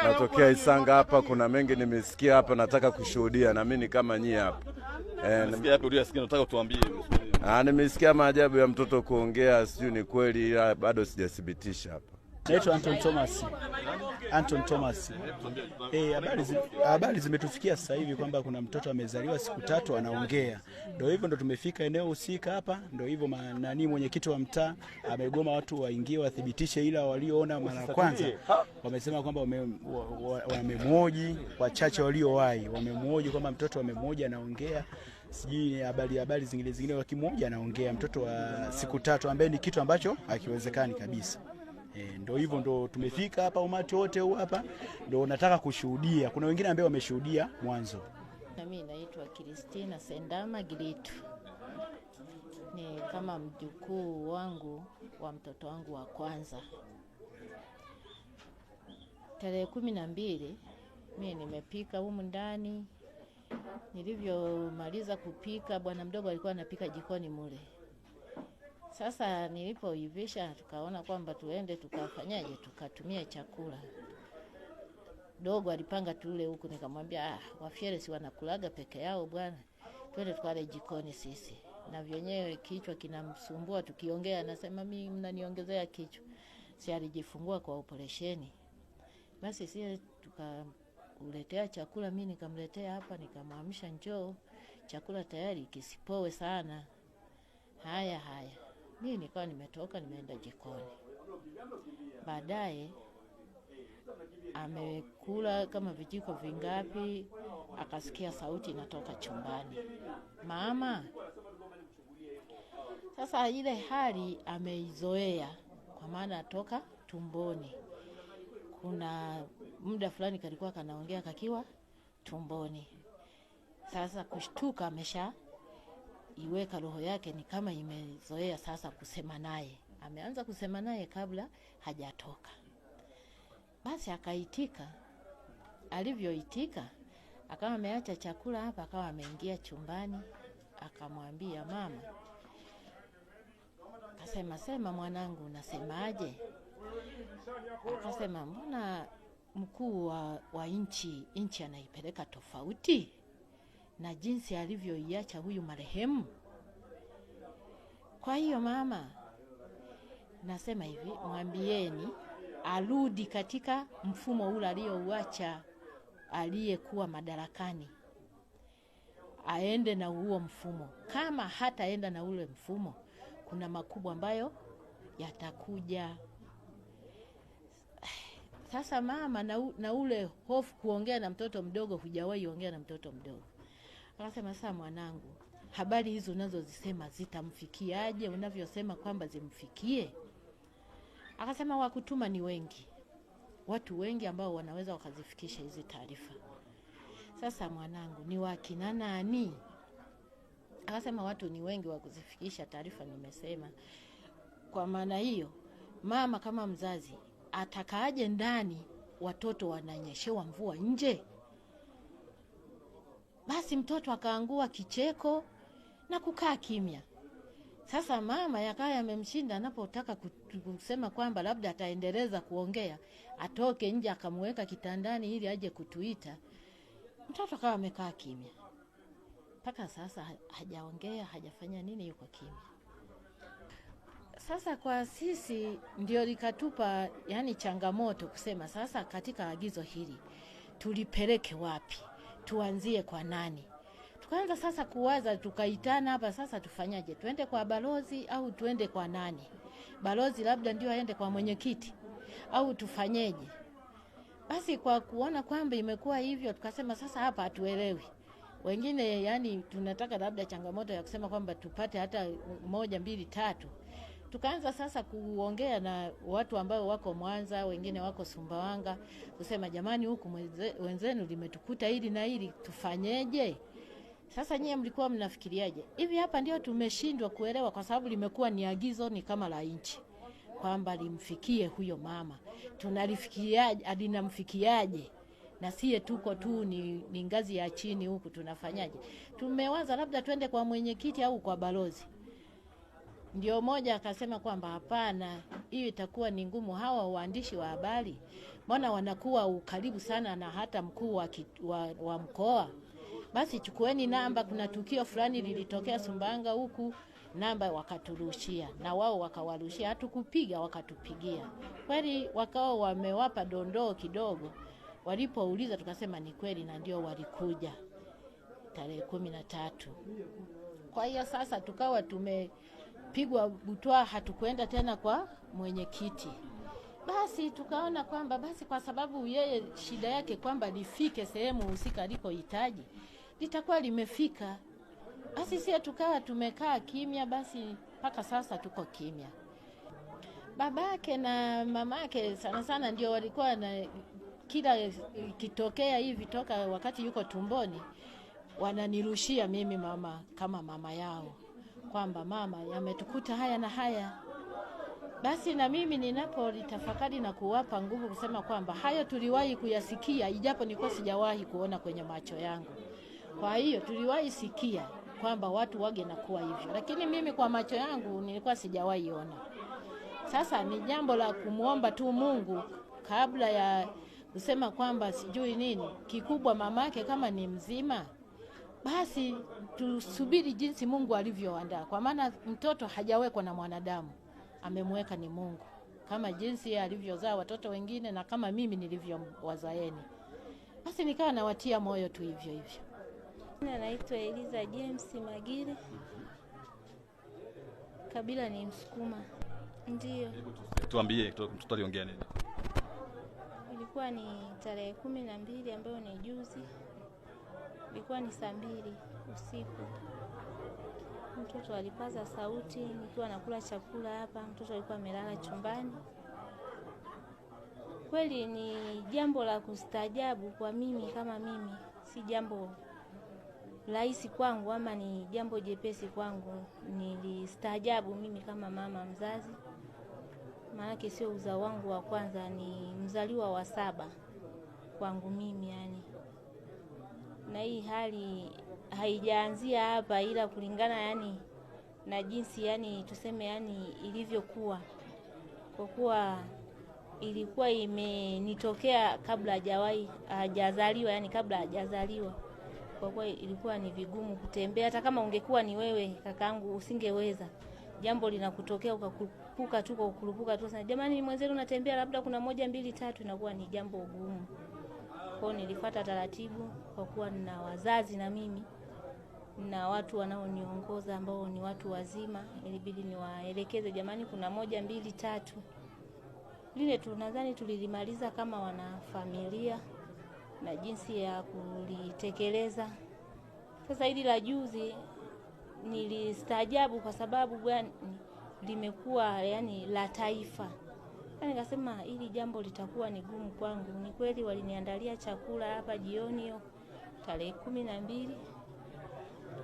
natokea Isanga hapa, kuna mengi nimesikia hapa, nataka kushuhudia na mimi kama nyie hapa. Nasikia hapo uliyosikia, nataka utuambie. Nimesikia maajabu ya mtoto kuongea, sijui ni kweli, bado sijathibitisha hapa. Naitwa Anton Thomas. Habari zimetufikia sasa hivi kwamba kuna mtoto amezaliwa siku 3 anaongea. Ndio hivyo, ndo tumefika eneo husika hapa. Ndio hivyo, mwenyekiti wa mtaa amegoma watu waingie wathibitishe, ila walioona mara kwanza wamesema kwamba wamemhoji, wachache waliowahi wamemhoji kwamba mtoto wamemhoji anaongea. Sijui habari zingine wakimhoji anaongea mtoto wa siku 3, ambaye ni kitu ambacho hakiwezekani kabisa. Ndio hivyo, ndo tumefika hapa, umati wote huu hapa ndio nataka kushuhudia. Kuna wengine ambao wameshuhudia mwanzo. Mimi naitwa Kristina Sendama Gilitu. Ni kama mjukuu wangu wa mtoto wangu wa kwanza. Tarehe 12 mimi nimepika humu ndani. Nilivyomaliza kupika, bwana mdogo alikuwa anapika jikoni mule. Sasa nilipoivisha tukaona kwamba tuende tukafanyaje, tukatumia chakula. Dogo alipanga tule huku, nikamwambia wafyele si wanakulaga peke yao bwana, twende tukale jikoni sisi. Na vyenyewe kichwa kinamsumbua, tukiongea anasema mimi mnaniongezea kichwa. Si alijifungua kwa operesheni. Basi sisi tukamletea chakula, mimi nikamletea hapa, nikamwamsha njoo, chakula tayari kisipowe sana. Haya. Mimi nikawa nimetoka nimeenda jikoni. Baadaye amekula kama vijiko vingapi, akasikia sauti inatoka chumbani, mama. Sasa ile hali ameizoea, kwa maana atoka tumboni. Kuna muda fulani kalikuwa kanaongea kakiwa tumboni. Sasa kushtuka amesha iweka roho yake ni kama imezoea sasa kusema naye. Ameanza kusema naye kabla hajatoka. Basi akaitika. Alivyoitika, akawa ameacha chakula hapa, akawa ameingia chumbani, akamwambia mama. Akasema mwanangu unasemaje? Akasema mbona mkuu wa nchi anaipeleka tofauti na jinsi alivyoiacha huyu marehemu. Kwa hiyo mama, nasema hivi, mwambieni arudi katika mfumo ule aliyouacha aliyekuwa madarakani. Aende na huo mfumo. Kama hataenda na ule mfumo, kuna makubwa ambayo yatakuja. Sasa mama, na ule hofu kuongea na mtoto mdogo, hujawahi ongea na mtoto mdogo. Akasema sasa mwanangu, habari hizo unazozisema zitamfikiaje unavyosema kwamba zimfikie? Akasema wakutuma ni wengi. Watu wengi ambao wanaweza wakazifikisha hizi taarifa. Sasa mwanangu, ni wakina nani? Akasema watu ni wengi wa kuzifikisha taarifa nimesema. Kwa maana hiyo, mama kama mzazi atakaaje ndani watoto wananyeshewa mvua nje? Basi mtoto akaangua kicheko na kukaa kimya. Sasa mama yakawa yamemshinda, anapotaka kusema kwamba labda ataendeleza kuongea, atoke nje akamweka kitandani ili aje kutuita. Mtoto akawa amekaa kimya. Mpaka sasa hajaongea, hajafanya nini, yuko kimya. Sasa kwa sisi ndio likatupa changamoto kusema sasa katika agizo hili tulipeleke wapi? Tuanzie kwa nani? Tukaanza sasa kuwaza, tukaitana hapa sasa tufanyaje? Tuende kwa balozi au tuende kwa nani? Balozi labda ndio aende kwa mwenyekiti au tufanyeje? Basi kwa kuona kwamba imekuwa hivyo, tukasema sasa hapa hatuelewi. Wengine tunataka labda changamoto ya kusema kwamba tupate hata 1, 2, 3. Tukaanza sasa kuongea na watu ambao wako Mwanza, wengine wako Sumbawanga, kusema jamani, huku wenzenu limetukuta hili na hili, tufanyeje? Sasa nyie mlikuwa mnafikiriaje? Hivi hapa ndio tumeshindwa kuelewa, kwa sababu limekuwa ni agizo ni kama la nchi kwamba limfikie huyo mama. Tunalifikiriaje, alinamfikiaje? Na siye tuko tu ni ngazi ya chini huku, tunafanyaje? Tumewaza labda twende kwa mwenyekiti au kwa balozi. Ndio moja akasema kwamba hapana, hiyo itakuwa ni ngumu. Hawa waandishi wa habari mbona wanakuwa ukaribu sana na hata mkuu wa mkoa? Basi chukueni namba, kuna tukio fulani lilitokea Sumbawanga huku, namba wakaturushia na wao wakawarushia, hatukupiga wakatupigia. Kweli wakao wamewapa dondoo kidogo, walipouliza tukasema ni kweli, na ndio walikuja tarehe 13. Kwa hiyo sasa tukawa tumepigwa butwa, hatukwenda tena kwa mwenyekiti. Basi tukaona kwamba basi kwa sababu yeye shida yake kwamba lifike sehemu husika alikohitaji, litakuwa limefika. Basi sisi tukawa tumekaa kimya, basi mpaka sasa tuko kimya. Babake na mamake sana sana ndio walikuwa na kila kitokea hivi toka wakati yuko tumboni wananirushia mimi mama kama mama yao, kwamba mama, yametukuta haya na haya. Basi na mimi ninapolitafakari na kuwapa nguvu kusema kwamba hayo tuliwahi kuyasikia, ijapo nilikuwa sijawahi kuona kwenye macho yangu. Kwa hiyo tuliwahi sikia kwamba watu wage na kuwa hivyo, lakini mimi kwa macho yangu nilikuwa sijawahi ona. Sasa ni jambo la kumuomba tu Mungu kabla ya kusema kwamba sijui nini. Kikubwa mamake kama ni mzima, basi tusubiri jinsi Mungu alivyoandaa, kwa maana mtoto hajawekwa na mwanadamu, amemweka ni Mungu, kama jinsi alivyozaa watoto wengine na kama mimi nilivyowazaeni. Basi nikawa nawatia moyo tu hivyo hivyo. Naitwa Eliza James Magire. Kabila ni Msukuma. Ndio. Tuambie mtoto aliongea nini? Ilikuwa ni tarehe 12 ambayo ni juzi. Ilikuwa ni saa 2 usiku. Mtoto alipaza sauti nikiwa nakula chakula hapa. Mtoto alikuwa amelala chumbani. Kweli ni jambo la kustaajabu kwa mimi kama mimi. Si jambo rahisi kwangu ama ni jambo jepesi kwangu. Nilistaajabu mimi kama mama mzazi. Maana sio uzao wangu wa kwanza, ni mzaliwa wa 7 kwangu mimi yani. Na hii hali haijaanzia hapa, ila kulingana yani na jinsi yani tuseme yani ilivyokuwa. Kwa kuwa ilikuwa imenitokea kabla hajazaliwa yani kabla hajazaliwa. Kwa kuwa ilikuwa ni vigumu kutembea, hata kama ungekuwa ni wewe kakaangu usingeweza. Jambo linakutokea ukakurupuka tu sana, jamani mwenzenu unatembea, labda kuna 1 2 3, inakuwa ni jambo gumu. Kwa nilifuata taratibu, kwa kuwa nina wazazi na mimi na watu wanaoniongoza ambao ni watu wazima, ilibidi niwaelekeze, jamani kuna 1 2 3. Lile tunadhani tulilimaliza kama wana familia na jinsi ya kulitekeleza. Sasa hili la juzi nilistaajabu kwa sababu gani limekuwa yani la taifa. Nikasema hili jambo litakuwa ni gumu kwangu. Ni kweli waliniandalia chakula hapa jioni hiyo tarehe 12.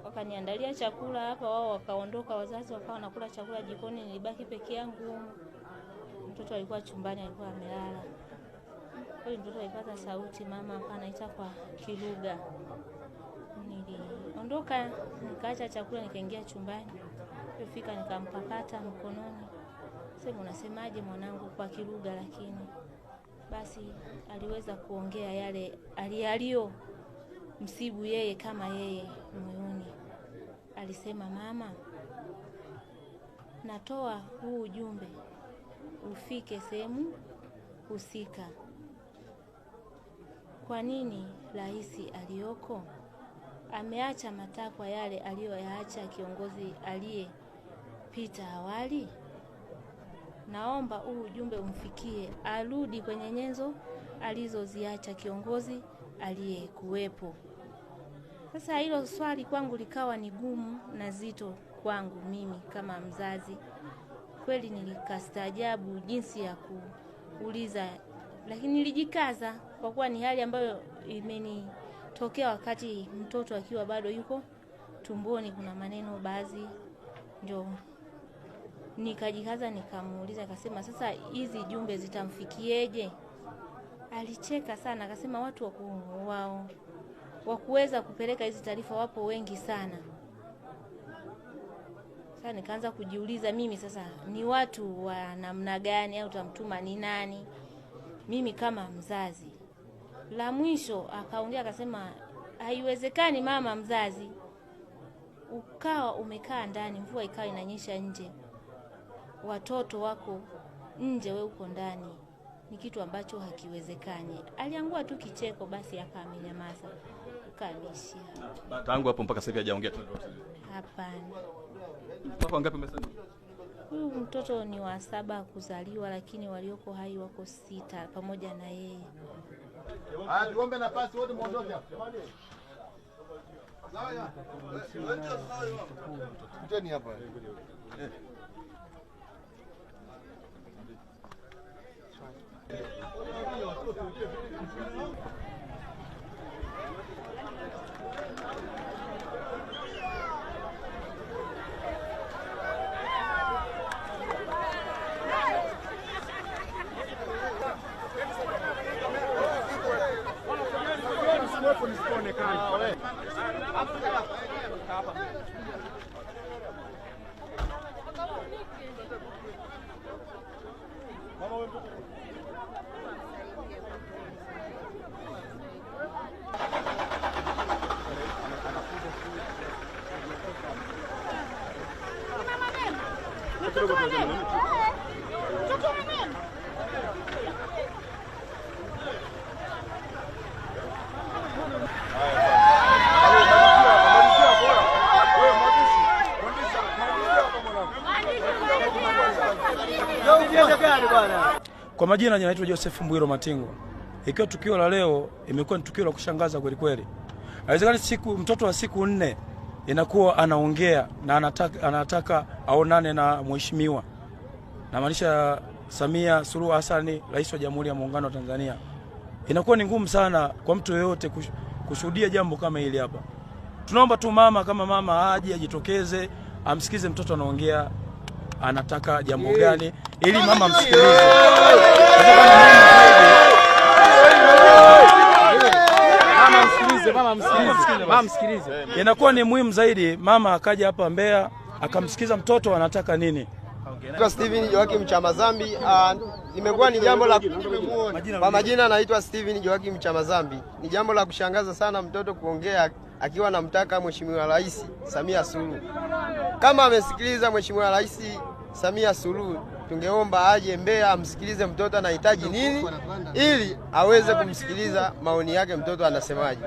Wakaniandalia chakula hapa, wao wakaondoka, wazazi wakawa nakula chakula jikoni, nilibaki peke yangu. Mtoto alikuwa chumbani, alikuwa amelala. Kweli mtoto alipata sauti, mama anaita kwa kilugha. Niliondoka, nikaacha chakula, nikaingia chumbani. Nilifika nikampapata mkononi. Sema unasemaje mwanangu kwa kilugha, lakini basi aliweza kuongea yale aliyalio msibu yeye kama yeye moyoni. Alisema, mama, natoa huu ujumbe ufike sehemu husika. Kwa nini rais aliyoko ameacha matakwa yale aliyoyaacha kiongozi aliyepita awali? Naomba huu ujumbe umfikie, arudi kwenye nyenzo alizoziacha kiongozi aliyekuwepo. Sasa hilo swali kwangu likawa ni gumu na zito kwangu mimi kama mzazi. Kweli nilikastaajabu jinsi ya kuuliza, lakini nilijikaza kwa kuwa ni hali ambayo imenitokea wakati mtoto akiwa bado yuko tumboni. Kuna maneno baadhi ndio nikajikaza nikamuuliza, akasema sasa hizi jumbe zitamfikieje? Alicheka sana, akasema watu wa kuweza kupeleka hizi taarifa wapo wengi sana. Sasa nikaanza kujiuliza mimi sasa ni watu wa namna gani au tamtuma ni nani mimi kama mzazi. La mwisho akaongea akasema haiwezekani mama mzazi ukawa umekaa ndani, mvua ikawa inanyesha nje, watoto wako nje, we uko ndani, ni kitu ambacho hakiwezekani. Aliangua tu kicheko, basi akamenyamaza, ukamishia. Tangu hapo mpaka sasa hivi hajaongea tena? Hapana. Mtoto wangapi umesema? Huyu mtoto ni wa 7 kuzaliwa, lakini walioko hai wako 6 pamoja na yeye. Tuombe nafasi wote muondoke hapo. Sawa. Tuteni hapa. Kwa majina naitwa Joseph Mbwiro Matingo. Ikiwa tukio la leo imekuwa ni tukio la kushangaza kweli kweli. Haiwezekani mtoto wa siku 4 inakuwa anaongea na anataka aonane na mheshimiwa. Na maanisha Samia Suluhu Hassan, Rais wa Jamhuri ya Muungano wa Tanzania. Inakuwa ni ngumu sana kwa mtu yeyote kushuhudia jambo kama hili hapa. Tunaomba tu mama kama mama aje ajitokeze, amsikize mtoto anaongea anataka jambo gani ili mama msikilize. Mama msikilize. Inakuwa ni muhimu zaidi mama akaja hapa Mbeya akamsikiza mtoto anataka nini. Naitwa Steven Joakim Chamazambi. Imekuwa ni jambo la kwa majina naitwa Steven Joakim Chamazambi. Ni jambo la kushangaza sana mtoto kuongea akiwa anamtaka Mheshimiwa Rais Samia Suluhu. Kama amesikiliza Mheshimiwa Rais Samia Suluhu, tungeomba aje Mbeya amsikilize mtoto anahitaji nini ili aweze kumsikiliza maoni yake mtoto anasemaje.